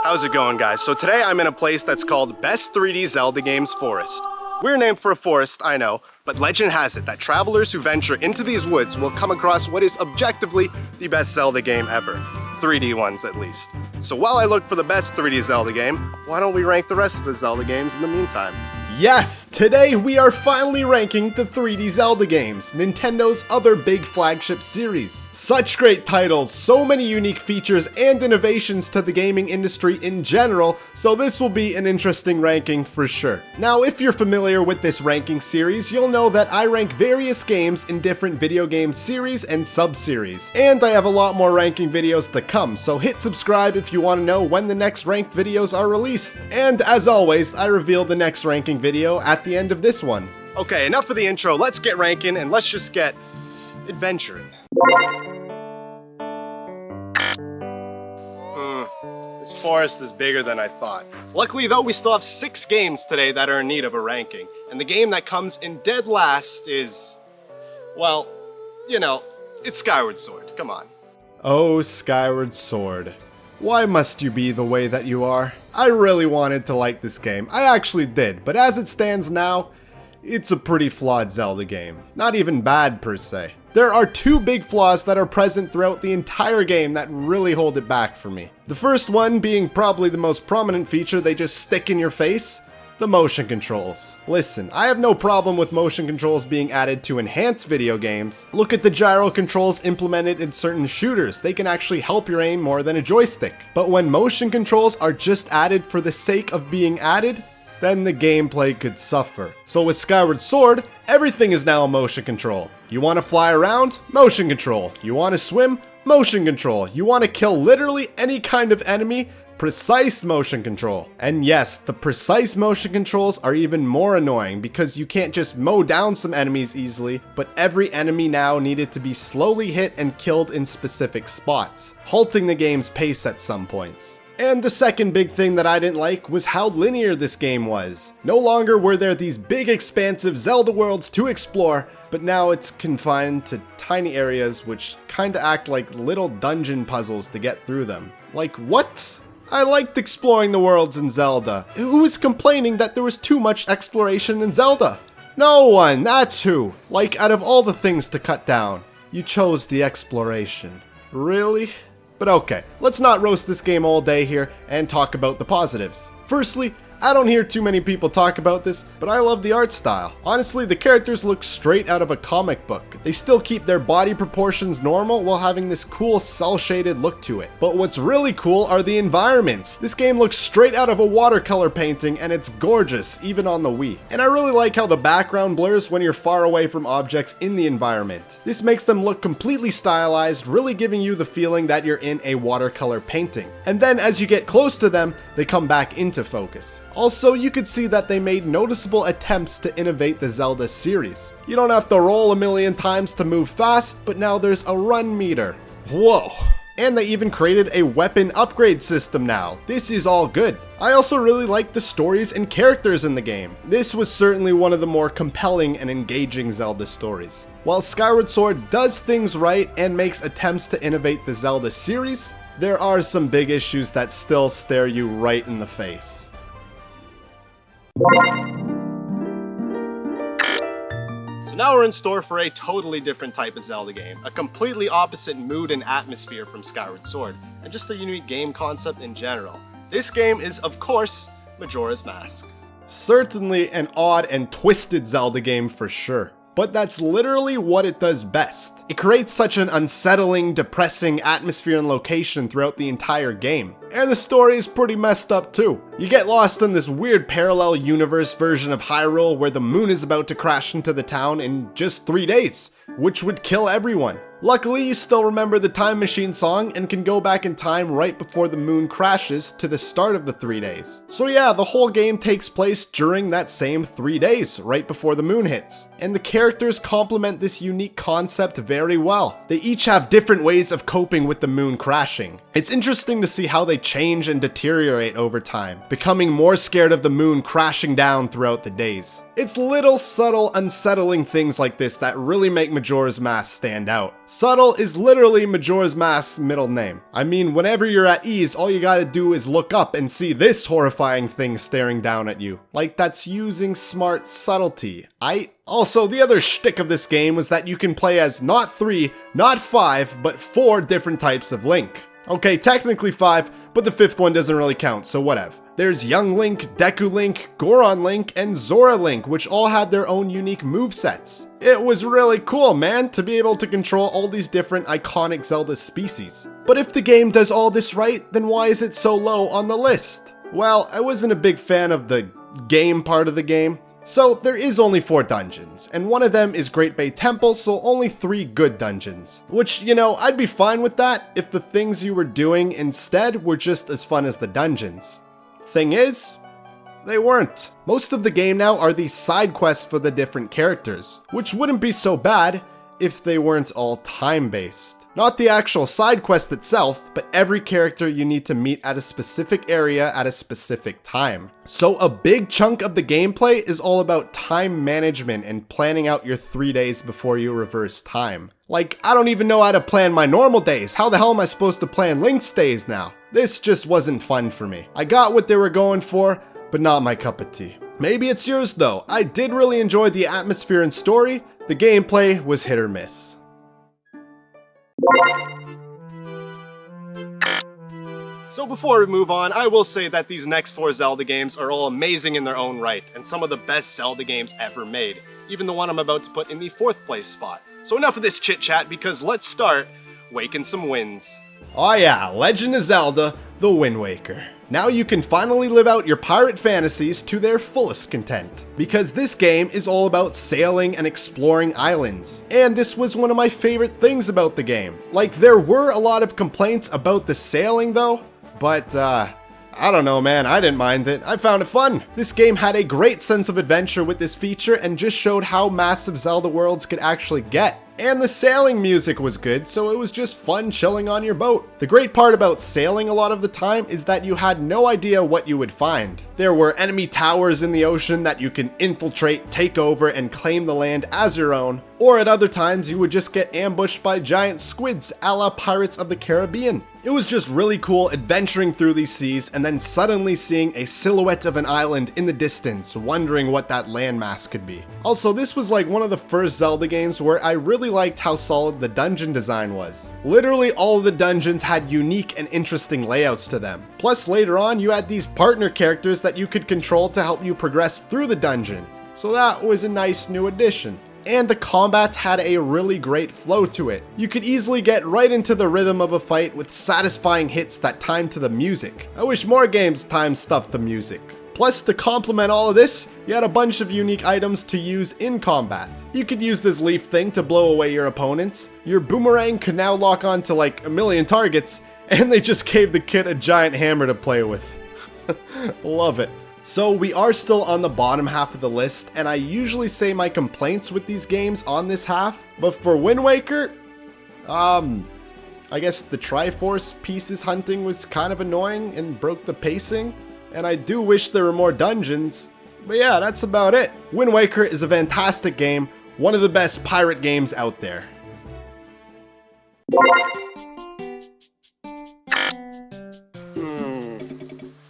How's it going, guys? So today I'm in a place that's called Best 3D Zelda Games Forest. We're named for a forest, I know, but legend has it that travelers who venture into these woods will come across what is objectively the best Zelda game ever. 3D ones, at least. So while I look for the best 3D Zelda game, why don't we rank the rest of the Zelda games in the meantime? Yes, today we are finally ranking the 3D Zelda games, Nintendo's other big flagship series. Such great titles, so many unique features and innovations to the gaming industry in general, so this will be an interesting ranking for sure. Now, if you're familiar with this ranking series, you'll know that I rank various games in different video game series and sub-series. And I have a lot more ranking videos to come, so hit subscribe if you want to know when the next ranked videos are released. And as always, I reveal the next ranking video at the end of this one. Okay, enough of the intro, let's get ranking and let's just get adventuring. This forest is bigger than I thought. Luckily though, we still have 6 games today that are in need of a ranking. And the game that comes in dead last is, well, you know, it's Skyward Sword, come on. Oh, Skyward Sword. Why must you be the way that you are? I really wanted to like this game. I actually did, but as it stands now, it's a pretty flawed Zelda game. Not even bad per se. There are 2 big flaws that are present throughout the entire game that really hold it back for me. The first one being probably the most prominent feature they just stick in your face. The motion controls. Listen, I have no problem with motion controls being added to enhance video games. Look at the gyro controls implemented in certain shooters. They can actually help your aim more than a joystick. But when motion controls are just added for the sake of being added, then the gameplay could suffer. So with Skyward Sword, everything is now a motion control. You want to fly around? Motion control. You want to swim? Motion control. You want to kill literally any kind of enemy? Precise motion control. And yes, the precise motion controls are even more annoying because you can't just mow down some enemies easily, but every enemy now needed to be slowly hit and killed in specific spots, halting the game's pace at some points. And the second big thing that I didn't like was how linear this game was. No longer were there these big expansive Zelda worlds to explore, but now it's confined to tiny areas which kinda act like little dungeon puzzles to get through them. Like what? I liked exploring the worlds in Zelda. Who was complaining that there was too much exploration in Zelda? No one, that's who. Like, out of all the things to cut down, you chose the exploration. Really? But okay, let's not roast this game all day here and talk about the positives. Firstly, I don't hear too many people talk about this, but I love the art style. Honestly, the characters look straight out of a comic book. They still keep their body proportions normal while having this cool cel-shaded look to it. But what's really cool are the environments. This game looks straight out of a watercolor painting and it's gorgeous, even on the Wii. And I really like how the background blurs when you're far away from objects in the environment. This makes them look completely stylized, really giving you the feeling that you're in a watercolor painting. And then as you get close to them, they come back into focus. Also, you could see that they made noticeable attempts to innovate the Zelda series. You don't have to roll a million times to move fast, but now there's a run meter. Whoa. And they even created a weapon upgrade system now. This is all good. I also really like the stories and characters in the game. This was certainly one of the more compelling and engaging Zelda stories. While Skyward Sword does things right and makes attempts to innovate the Zelda series, there are some big issues that still stare you right in the face. So now we're in store for a totally different type of Zelda game, a completely opposite mood and atmosphere from Skyward Sword, and just a unique game concept in general. This game is, of course, Majora's Mask. Certainly an odd and twisted Zelda game for sure. But that's literally what it does best. It creates such an unsettling, depressing atmosphere and location throughout the entire game. And the story is pretty messed up too. You get lost in this weird parallel universe version of Hyrule where the moon is about to crash into the town in just 3 days, which would kill everyone. Luckily, you still remember the Time Machine song and can go back in time right before the moon crashes to the start of the 3 days. So yeah, the whole game takes place during that same 3 days, right before the moon hits. And the characters complement this unique concept very well. They each have different ways of coping with the moon crashing. It's interesting to see how they change and deteriorate over time, becoming more scared of the moon crashing down throughout the days. It's little subtle, unsettling things like this that really make Majora's Mask stand out. Subtle is literally Majora's Mask's middle name. I mean, whenever you're at ease, all you gotta do is look up and see this horrifying thing staring down at you. Like that's using smart subtlety. Also, the other shtick of this game was that you can play as not 3, not 5, but 4 different types of Link. Okay, technically 5, but the 5th one doesn't really count, so whatever. There's Young Link, Deku Link, Goron Link, and Zora Link, which all had their own unique movesets. It was really cool, man, to be able to control all these different iconic Zelda species. But if the game does all this right, then why is it so low on the list? Well, I wasn't a big fan of the game part of the game. So there is only 4 dungeons, and one of them is Great Bay Temple, so only 3 good dungeons. Which, you know, I'd be fine with that if the things you were doing instead were just as fun as the dungeons. Thing is, they weren't. Most of the game now are these side quests for the different characters, which wouldn't be so bad if they weren't all time-based. Not the actual side quest itself, but every character you need to meet at a specific area at a specific time. So a big chunk of the gameplay is all about time management and planning out your 3 days before you reverse time. Like, I don't even know how to plan my normal days. How the hell am I supposed to plan Link's days now? This just wasn't fun for me. I got what they were going for, but not my cup of tea. Maybe it's yours though. I did really enjoy the atmosphere and story. The gameplay was hit or miss. So before we move on, I will say that these next 4 Zelda games are all amazing in their own right, and some of the best Zelda games ever made, even the one I'm about to put in the 4th place spot. So enough of this chit chat, because let's start waking some winds. Oh yeah, Legend of Zelda, The Wind Waker. Now you can finally live out your pirate fantasies to their fullest content, because this game is all about sailing and exploring islands. And this was one of my favorite things about the game. Like, there were a lot of complaints about the sailing though, but I don't know, man, I didn't mind it. I found it fun. This game had a great sense of adventure with this feature and just showed how massive Zelda worlds could actually get. And the sailing music was good, so it was just fun chilling on your boat. The great part about sailing a lot of the time is that you had no idea what you would find. There were enemy towers in the ocean that you can infiltrate, take over, and claim the land as your own. Or at other times you would just get ambushed by giant squids a la Pirates of the Caribbean. It was just really cool adventuring through these seas and then suddenly seeing a silhouette of an island in the distance, wondering what that landmass could be. Also, this was like one of the first Zelda games where I really liked how solid the dungeon design was. Literally all of the dungeons had unique and interesting layouts to them. Plus later on you had these partner characters that you could control to help you progress through the dungeon. So that was a nice new addition. And the combat had a really great flow to it. You could easily get right into the rhythm of a fight with satisfying hits that timed to the music. I wish more games time stuff the music. Plus, to complement all of this, you had a bunch of unique items to use in combat. You could use this leaf thing to blow away your opponents. Your boomerang could now lock onto like a million targets, and they just gave the kid a giant hammer to play with. Love it. So we are still on the bottom half of the list, and I usually say my complaints with these games on this half, but for Wind Waker, I guess the Triforce pieces hunting was kind of annoying and broke the pacing, and I do wish there were more dungeons, but yeah, that's about it. Wind Waker is a fantastic game, one of the best pirate games out there.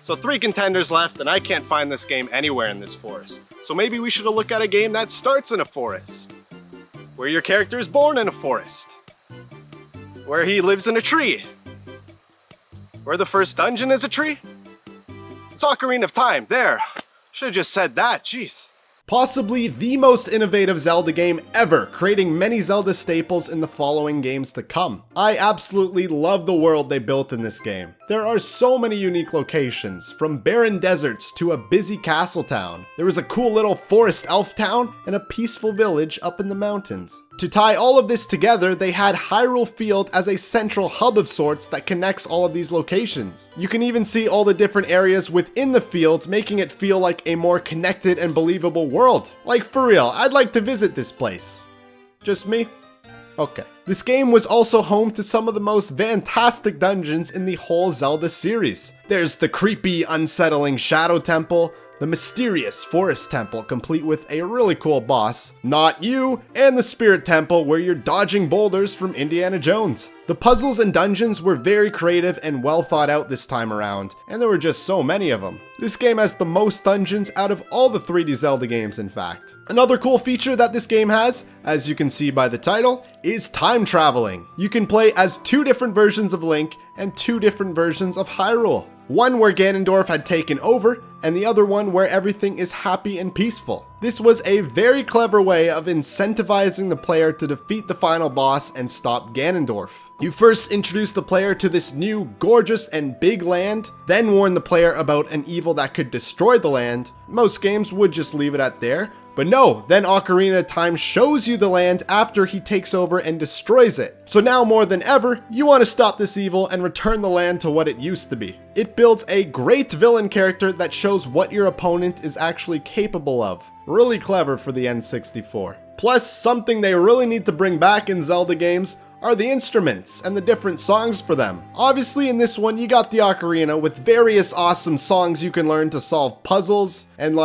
So 3 contenders left, and I can't find this game anywhere in this forest. So maybe we should look at a game that starts in a forest, where your character is born in a forest, where he lives in a tree, where the first dungeon is a tree. It's Ocarina of Time. There. Should have just said that. Jeez. Possibly the most innovative Zelda game ever, creating many Zelda staples in the following games to come. I absolutely love the world they built in this game. There are so many unique locations, from barren deserts to a busy castle town. There was a cool little forest elf town and a peaceful village up in the mountains. To tie all of this together, they had Hyrule Field as a central hub of sorts that connects all of these locations. You can even see all the different areas within the field, making it feel like a more connected and believable world. Like for real, I'd like to visit this place. Just me? Okay. This game was also home to some of the most fantastic dungeons in the whole Zelda series. There's the creepy, unsettling Shadow Temple, the mysterious Forest Temple, complete with a really cool boss, Not You, and the Spirit Temple where you're dodging boulders from Indiana Jones. The puzzles and dungeons were very creative and well thought out this time around, and there were just so many of them. This game has the most dungeons out of all the 3D Zelda games, in fact. Another cool feature that this game has, as you can see by the title, is time traveling. You can play as 2 different versions of Link and 2 different versions of Hyrule. One where Ganondorf had taken over, and the other one where everything is happy and peaceful. This was a very clever way of incentivizing the player to defeat the final boss and stop Ganondorf. You first introduce the player to this new, gorgeous, and big land, then warn the player about an evil that could destroy the land. Most games would just leave it at there, but no, then Ocarina of Time shows you the land after he takes over and destroys it. So now more than ever, you want to stop this evil and return the land to what it used to be. It builds a great villain character that shows what your opponent is actually capable of. Really clever for the N64. Plus, something they really need to bring back in Zelda games are the instruments and the different songs for them. Obviously in this one you got the ocarina with various awesome songs you can learn to solve puzzles and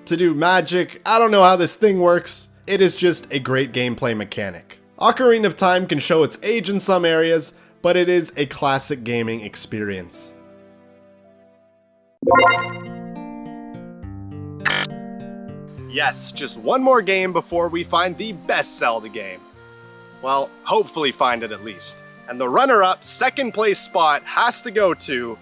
to do magic. I don't know how this thing works. It is just a great gameplay mechanic. Ocarina of Time can show its age in some areas, but it is a classic gaming experience. Yes, just one more game before we find the best Zelda game. Well, hopefully find it at least. And the runner-up second place spot has to go to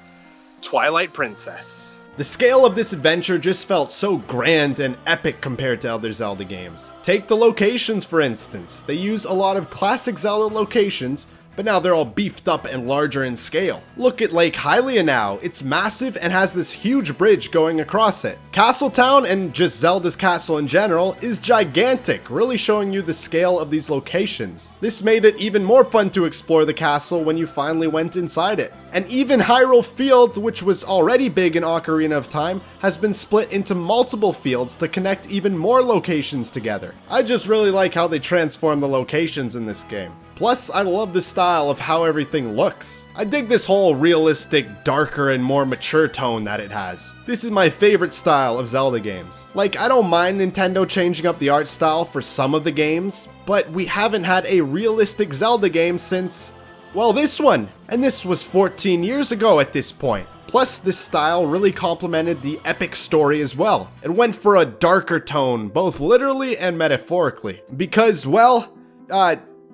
Twilight Princess. The scale of this adventure just felt so grand and epic compared to other Zelda games. Take the locations for instance. They use a lot of classic Zelda locations, but now they're all beefed up and larger in scale. Look at Lake Hylia now. It's massive and has this huge bridge going across it. Castletown, and just Zelda's castle in general, is gigantic, really showing you the scale of these locations. This made it even more fun to explore the castle when you finally went inside it. And even Hyrule Field, which was already big in Ocarina of Time, has been split into multiple fields to connect even more locations together. I just really like how they transform the locations in this game. Plus, I love the style of how everything looks. I dig this whole realistic, darker, and more mature tone that it has. This is my favorite style of Zelda games. I don't mind Nintendo changing up the art style for some of the games, but we haven't had a realistic Zelda game since, well, this one. And this was 14 years ago at this point. Plus, this style really complemented the epic story as well. It went for a darker tone, both literally and metaphorically. Because, well,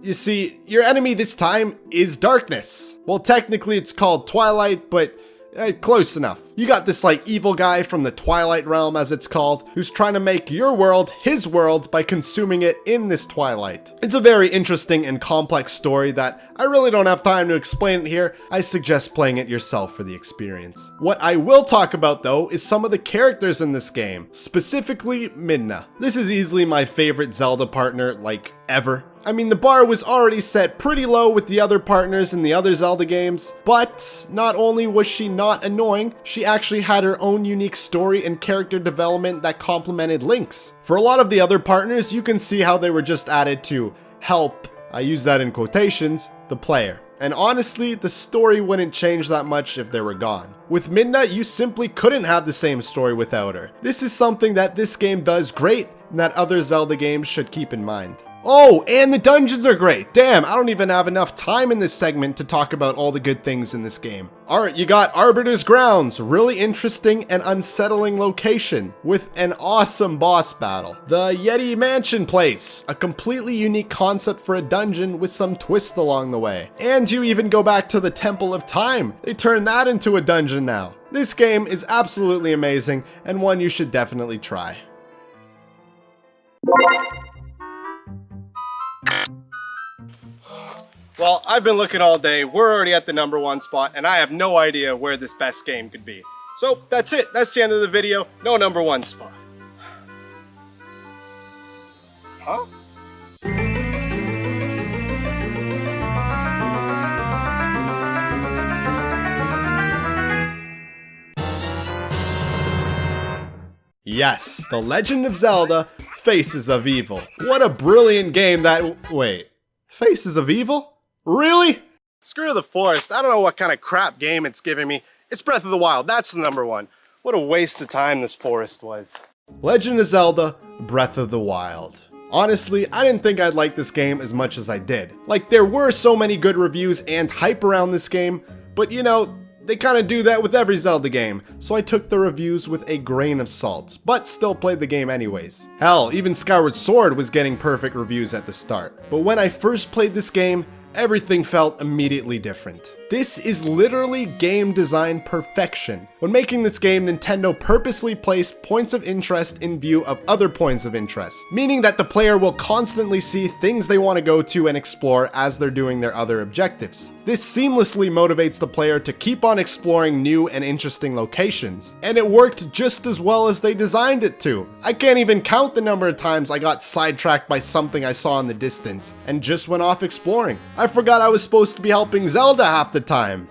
you see, your enemy this time is darkness. Well, technically it's called Twilight, but close enough. You got this evil guy from the Twilight realm, as it's called, who's trying to make your world his world by consuming it in this Twilight. It's a very interesting and complex story that I really don't have time to explain it here. I suggest playing it yourself for the experience. What I will talk about though is some of the characters in this game, specifically Midna. This is easily my favorite Zelda partner ever. I mean, the bar was already set pretty low with the other partners in the other Zelda games, but not only was she not annoying, she actually had her own unique story and character development that complemented Link's. For a lot of the other partners, you can see how they were just added to help, I use that in quotations, the player. And honestly, the story wouldn't change that much if they were gone. With Midna, you simply couldn't have the same story without her. This is something that this game does great and that other Zelda games should keep in mind. Oh, and the dungeons are great. Damn, I don't even have enough time in this segment to talk about all the good things in this game. Alright, you got Arbiter's Grounds, really interesting and unsettling location with an awesome boss battle. The Yeti Mansion Place, a completely unique concept for a dungeon with some twist along the way. And you even go back to the Temple of Time. They turned that into a dungeon now. This game is absolutely amazing and one you should definitely try. Well, I've been looking all day, we're already at the #1 spot, and I have no idea where this best game could be. So that's it, that's the end of the video, no #1 spot. Huh? Yes, The Legend of Zelda: Faces of Evil. What a brilliant game that— wait. Faces of Evil? Really? Screw the forest. I don't know what kind of crap game it's giving me. It's Breath of the Wild. That's the number one. What a waste of time this forest was. Legend of Zelda Breath of the Wild. Honestly, I didn't think I'd like this game as much as I did. Like, there were so many good reviews and hype around this game, but you know, they kind of do that with every Zelda game, so I took the reviews with a grain of salt, but still played the game anyways. Hell, even Skyward Sword was getting perfect reviews at the start. But when I first played this game, everything felt immediately different. This is literally game design perfection. When making this game, Nintendo purposely placed points of interest in view of other points of interest, meaning that the player will constantly see things they want to go to and explore as they're doing their other objectives. This seamlessly motivates the player to keep on exploring new and interesting locations, and it worked just as well as they designed it to. I can't even count the number of times I got sidetracked by something I saw in the distance and just went off exploring. I forgot I was supposed to be helping Zelda half the time.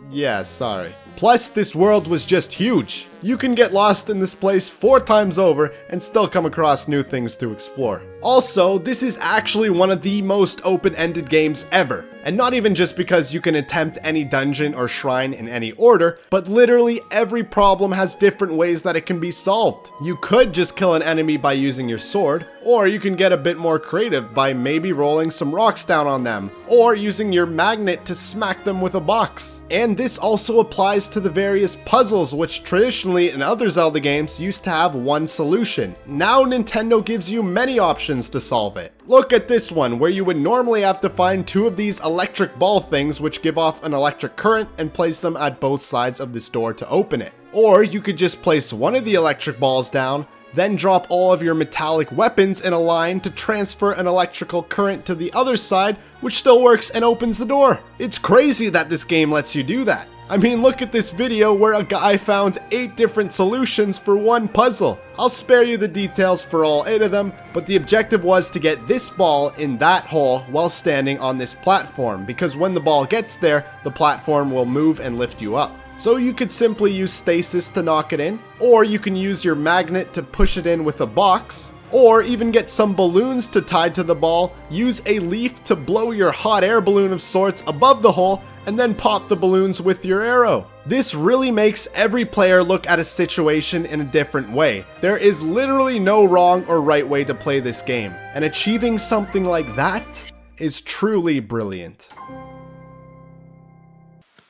Yeah, sorry. Plus, this world was just huge. You can get lost in this place 4 times over and still come across new things to explore. Also, this is actually one of the most open-ended games ever. And not even just because you can attempt any dungeon or shrine in any order, but literally every problem has different ways that it can be solved. You could just kill an enemy by using your sword, or you can get a bit more creative by maybe rolling some rocks down on them, or using your magnet to smack them with a box. And this also applies to the various puzzles which traditionally in other Zelda games used to have one solution. Now Nintendo gives you many options to solve it. Look at this one, where you would normally have to find 2 of these electric ball things which give off an electric current and place them at both sides of this door to open it. Or you could just place one of the electric balls down, then drop all of your metallic weapons in a line to transfer an electrical current to the other side, which still works and opens the door. It's crazy that this game lets you do that. I mean, look at this video where a guy found 8 different solutions for one puzzle. I'll spare you the details for all 8 of them, but the objective was to get this ball in that hole while standing on this platform, because when the ball gets there, the platform will move and lift you up. So you could simply use stasis to knock it in, or you can use your magnet to push it in with a box, or even get some balloons to tie to the ball, use a leaf to blow your hot air balloon of sorts above the hole, and then pop the balloons with your arrow. This really makes every player look at a situation in a different way. There is literally no wrong or right way to play this game, and achieving something like that is truly brilliant.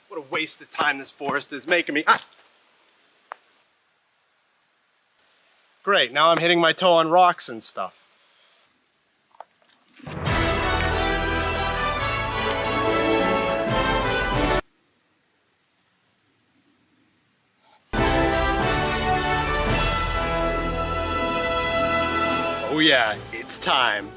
What a waste of time this forest is making me. Great, now I'm hitting my toe on rocks and stuff. Oh yeah, it's time.